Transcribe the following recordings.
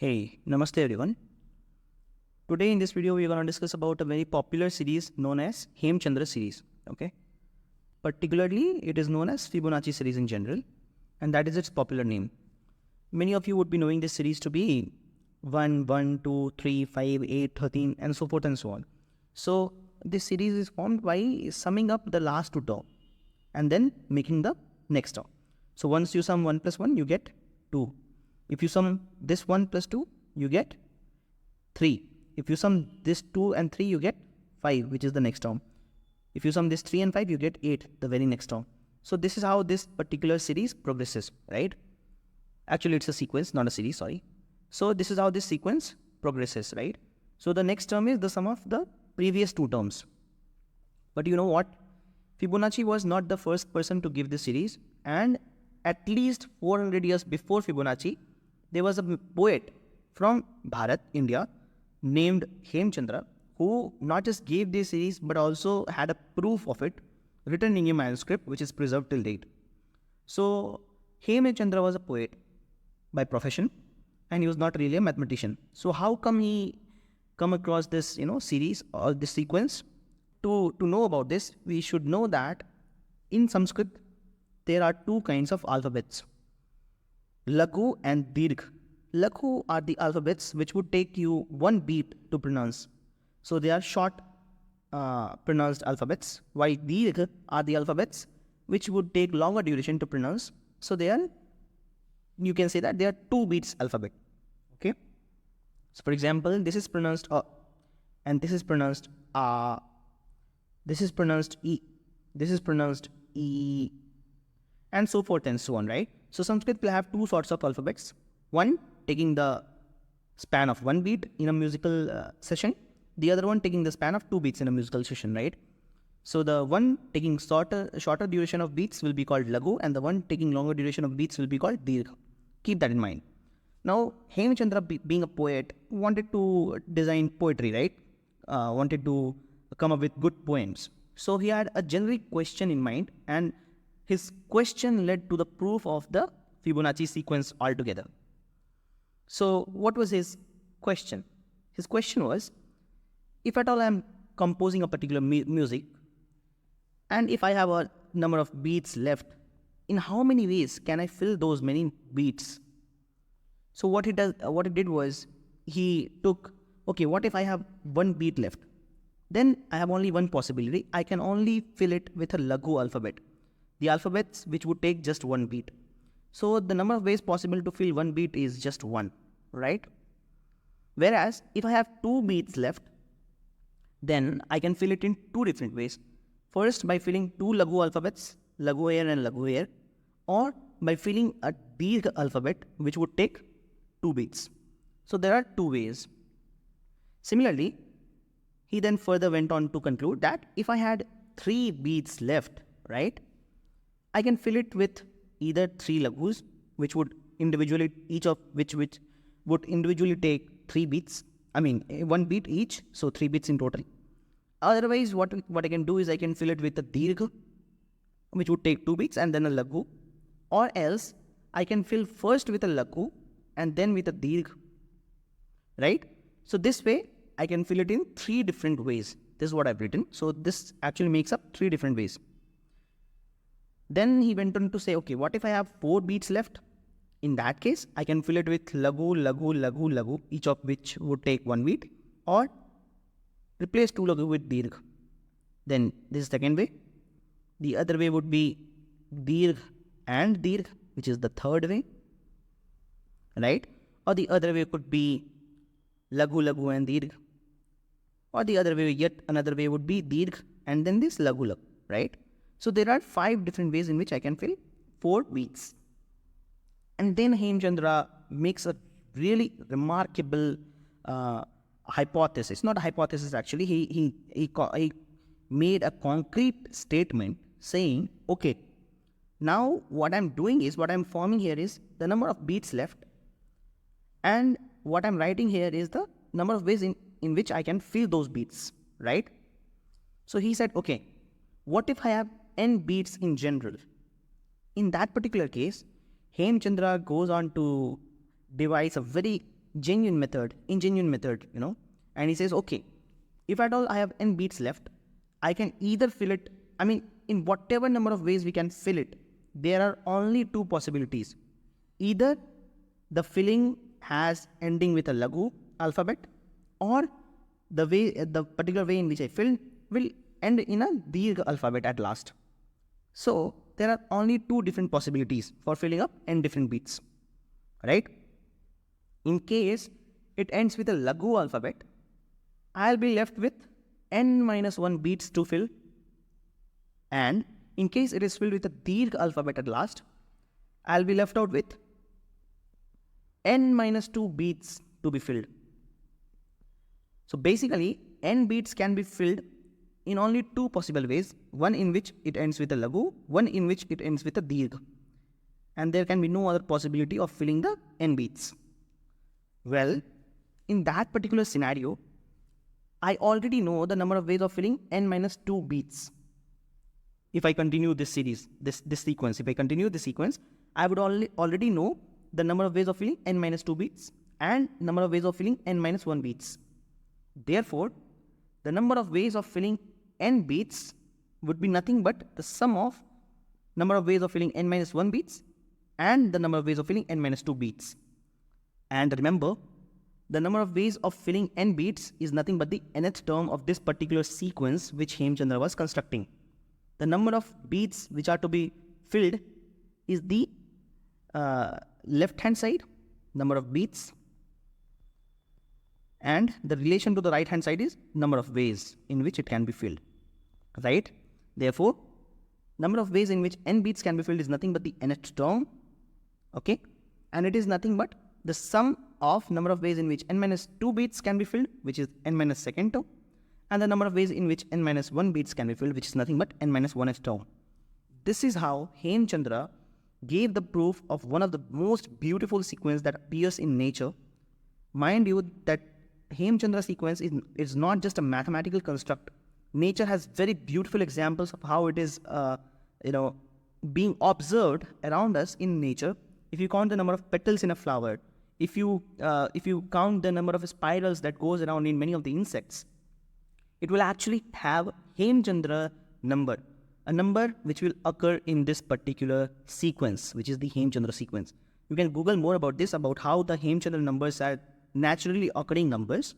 Hey, namaste everyone. Today in this video we are going to discuss about a very popular series known as Hemchandra series. Okay, particularly it is known as Fibonacci series in general, and that is its popular name. Many of you would be knowing this series to be 1, 1, 2, 3, 5, 8, 13 and so forth and so on. So this series is formed by summing up the last two terms and then making the next term. So once you sum 1 plus 1 you get 2. If you sum this 1 plus 2 you get 3. If you sum this 2 and 3 you get 5, which is the next term. If you sum this 3 and 5 you get 8, the very next term. So this is how this particular series progresses, right? Actually it's a sequence, not a series, sorry. So this is how this sequence progresses, right? So the next term is the sum of the previous two terms. But you know what? Fibonacci was not the first person to give this series, and at least 400 years before Fibonacci, there was a poet from Bharat, India, named Hemchandra, who not just gave this series but also had a proof of it written in a manuscript which is preserved till date. So Hemchandra was a poet by profession and he was not really a mathematician. So how come he come across this series or this sequence? To know about this, we should know that in Sanskrit there are two kinds of alphabets, Laghu and Dirgh. Laghu are the alphabets which would take you one beat to pronounce. So they are short pronounced alphabets, while Dirgh are the alphabets which would take longer duration to pronounce. So they are, you can say that they are 2 beats alphabet. Okay. So for example, this is pronounced and this is pronounced this is pronounced E, this is pronounced E, and so forth and so on, right? So Sanskrit will have two sorts of alphabets. One taking the span of 1 beat in a musical session, the other one taking the span of 2 beats in a musical session, right? So the one taking shorter duration of beats will be called Laghu, and the one taking longer duration of beats will be called Dirgh. Keep that in mind. Now, Hemchandra, being a poet, wanted to design poetry, right? Wanted to come up with good poems. So he had a generic question in mind, and his question led to the proof of the Fibonacci sequence altogether. So what was his question? His question was, if at all I am composing a particular music, and if I have a number of beats left, in how many ways can I fill those many beats? So what he did was, he took, okay, what if I have 1 beat left? Then I have only one possibility. I can only fill it with a Laghu alphabet, the alphabets which would take just 1 beat. So the number of ways possible to fill 1 beat is just 1, right? Whereas if I have 2 beats left, then I can fill it in 2 different ways. First, by filling 2 Laghu alphabets, Laghu here and Laghu here, or by filling a Dirgh alphabet which would take 2 beats. So there are 2 ways. Similarly, he then further went on to conclude that if I had 3 beats left, right, I can fill it with either 3 Laghus, which would individually, each of which would individually take 3 beats. I mean, 1 beat each, so 3 beats in total. Otherwise, what I can do is I can fill it with a Dirgh, which would take 2 beats, and then a Laghu. Or else, I can fill first with a Laghu and then with a Dirgh, right? So this way, I can fill it in 3 different ways. This is what I've written. So this actually makes up 3 different ways. Then he went on to say, okay, what if I have 4 beats left? In that case, I can fill it with Laghu, Laghu, Laghu, Laghu, each of which would take 1 beat, or replace 2 Laghu with Dirgh. Then this is the second way. The other way would be Dirgh and Dirgh, which is the third way, right? Or the other way could be Laghu, Laghu and Dirgh. Or the other way, yet another way would be Dirgh and then this Laghu, Laghu, right? So there are 5 different ways in which I can fill 4 beats. And then Hemchandra makes a really remarkable hypothesis. Not a hypothesis actually. He made a concrete statement saying, okay, now what I'm doing is, what I'm forming here is the number of beats left, and what I'm writing here is the number of ways in which I can fill those beats, right? So he said, okay, what if I have n beats in general? In that particular case, Hemchandra goes on to devise a very genuine method, ingenuine method, and he says, okay, if at all I have n beats left, I can either fill it, in whatever number of ways we can fill it, there are only two possibilities. Either the filling has ending with a lagu alphabet, or the particular way in which I fill will end in a dirgha alphabet at last. So there are only two different possibilities for filling up n different beats, right? In case it ends with a lagu alphabet, I'll be left with n minus 1 beats to fill, and in case it is filled with a dirgha alphabet at last, I'll be left out with n minus 2 beats to be filled. So basically, n beats can be filled in only two possible ways, one in which it ends with a lagu, one in which it ends with a dirgha. And there can be no other possibility of filling the n beats. Well, in that particular scenario, I already know the number of ways of filling n minus 2 beats. If I continue this series, this sequence, if I continue this sequence, I would already know the number of ways of filling n minus 2 beats and number of ways of filling n minus 1 beats. Therefore, the number of ways of filling n beats would be nothing but the sum of number of ways of filling n minus 1 beats and the number of ways of filling n minus 2 beats. And remember, the number of ways of filling n beats is nothing but the nth term of this particular sequence which Hemchandra was constructing. The number of beats which are to be filled is the left hand side, number of beats, and the relation to the right hand side is number of ways in which it can be filled, right? Therefore, number of ways in which n beats can be filled is nothing but the nth term, okay? And it is nothing but the sum of number of ways in which n minus 2 beats can be filled, which is n minus second term, and the number of ways in which n minus 1 beats can be filled, which is nothing but n minus 1th term. This is how Hemchandra gave the proof of one of the most beautiful sequences that appears in nature. Mind you that Hemchandra sequence is not just a mathematical construct. Nature has very beautiful examples of how it is, being observed around us in nature. If you count the number of petals in a flower, if you count the number of spirals that goes around in many of the insects, it will actually have Hemchandra number, a number which will occur in this particular sequence, which is the Hemchandra sequence. You can Google more about this, about how the Hemchandra numbers are naturally occurring numbers.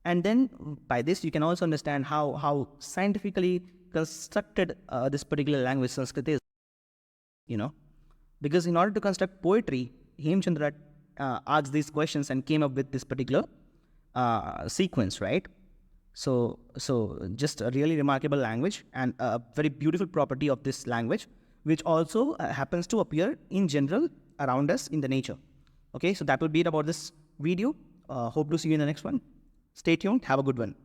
And then by this, you can also understand how scientifically constructed this particular language, Sanskrit, is. Because in order to construct poetry, Hemchandra asked these questions and came up with this particular sequence, right? So just a really remarkable language and a very beautiful property of this language, which also happens to appear in general around us in the nature. Okay, so that will be it about this video. Hope to see you in the next one. Stay tuned. Have a good one.